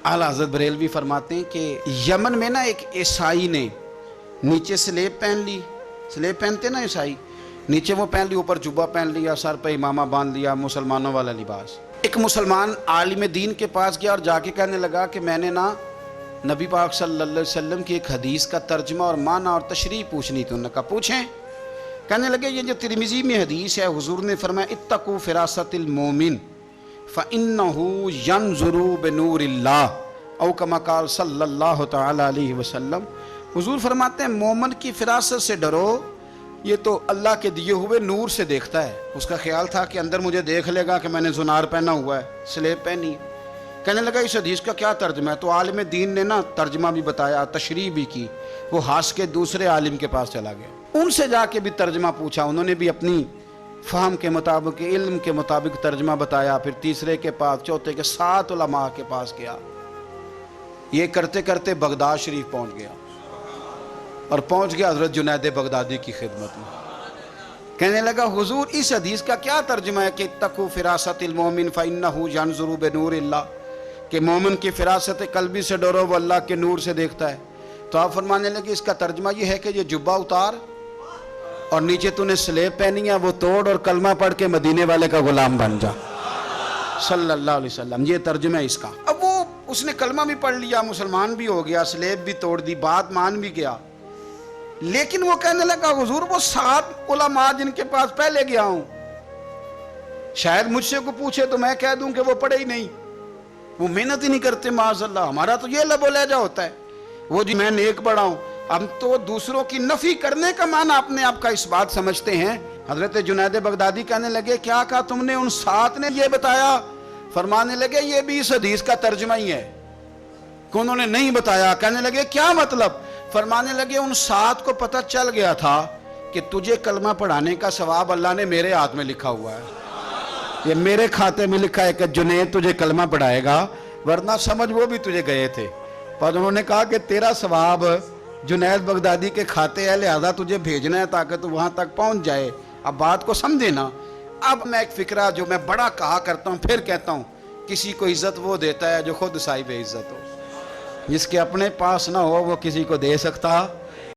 आला हज़रत बरेलवी फरमाते हैं कि यमन में ना एक ईसाई ने नीचे स्लेब पहन ली, स्लेब पहनते ना ईसाई, नीचे वो पहन ली, ऊपर जुब्बा पहन लिया, सर पे इमामा बांध लिया, मुसलमानों वाला लिबास। एक मुसलमान आलिम दीन के पास गया और जाके कहने लगा कि मैंने ना नबी पाक सल्लल्लाहु अलैहि वसल्लम की एक हदीस का तर्जमा और माना और तशरीह पूछनी थी। उन्होंने कहा पूछें। कहने लगे ये जो तिरमिज़ी में हदीस है, हुजूर ने फरमाया इत्तकू फिरासतिल मोमिन फ़इन्नहु यंज़ुरु बिनूरिल्लाह औ कमा क़ाल सल्लल्लाहु तआला अलैहि वसल्लम। हुजूर फरमाते हैं मोमन की फिरासत से डरो, ये तो अल्लाह के दिए हुए नूर से देखता है। उसका ख्याल था कि अंदर मुझे देख लेगा कि मैंने जुनार पहना हुआ है, स्लेब पहनी है। कहने लगा इस हदीस का क्या तर्जमा है? तो आलिम दीन ने ना तर्जमा भी बताया, तशरीह भी की। वो हंस के दूसरे आलिम के पास चला गया, उनसे जाके भी तर्जमा पूछा, उन्होंने भी अपनी फ़हम के मुताबिक, इल्म के मुताबिक तर्जमा बताया। फिर तीसरे के पास, चौथे के, 7 उलमा के पास गया। ये करते करते बगदाद शरीफ पहुंच गया और पहुंच गया हज़रत जुनैद बगदादी की खिदमत में। कहने लगा हुजूर इस हदीस का क्या तर्जमा है कि तकू फिरासतिल मोमिन फ़इन्नहु यंज़ुरु बिनूरिल्लाह, कि मोमिन की फिरासत कल्बी से डरो, वो अल्लाह के नूर से देखता है। तो आप फरमाने लगे इसका तर्जमा ये है कि ये जुब्बा उतार और नीचे तूने स्लेब पहनी है, वो तोड़ और कलमा पढ़ के मदीने वाले का गुलाम बन जा सल्लल्लाहु अलैहि वसल्लम। ये तर्जुमा है इसका। अब वो उसने कलमा भी पढ़ लिया, मुसलमान भी हो गया, स्लेब भी तोड़ दी, बात मान भी गया। लेकिन वो कहने लगा हुजूर वो 7 उलमा जिनके पास पहले गया हूं, शायद मुझसे को पूछे तो मैं कह दूं कि वो पढ़े ही नहीं, वो मेहनत ही नहीं करते। माज़अल्लाह, हमारा तो ये लबो लहजा होता है, वो जी मैं नेक पढ़ा हूं। हम तो दूसरों की नफी करने का माना अपने आप का इस बात समझते हैं। हजरत जुनैद बगदादी कहने लगे क्या कहा तुमने? उन 7 ने ये बताया? फरमाने लगे ये भी इस हदीस का तर्जुमा ही है कि उन्होंने नहीं बताया। कहने लगे क्या मतलब? फरमाने लगे उन 7 को पता चल गया था कि तुझे कलमा पढ़ाने का सवाब अल्लाह ने मेरे हाथ में लिखा हुआ है, ये मेरे खाते में लिखा है कि जुनैद तुझे कलमा पढ़ाएगा, वरना समझ वो भी तुझे गए थे। पर उन्होंने कहा कि तेरा सवाब जुनैद बगदादी के खाते है, लिहाजा तुझे भेजना है ताकि तू वहां तक पहुंच जाए। अब बात को समझे ना। अब मैं एक फिक्रा जो मैं बड़ा कहा करता हूं, फिर कहता हूं, किसी को इज्जत वो देता है जो खुद साहिब इज्जत हो। जिसके अपने पास ना हो वो किसी को दे सकता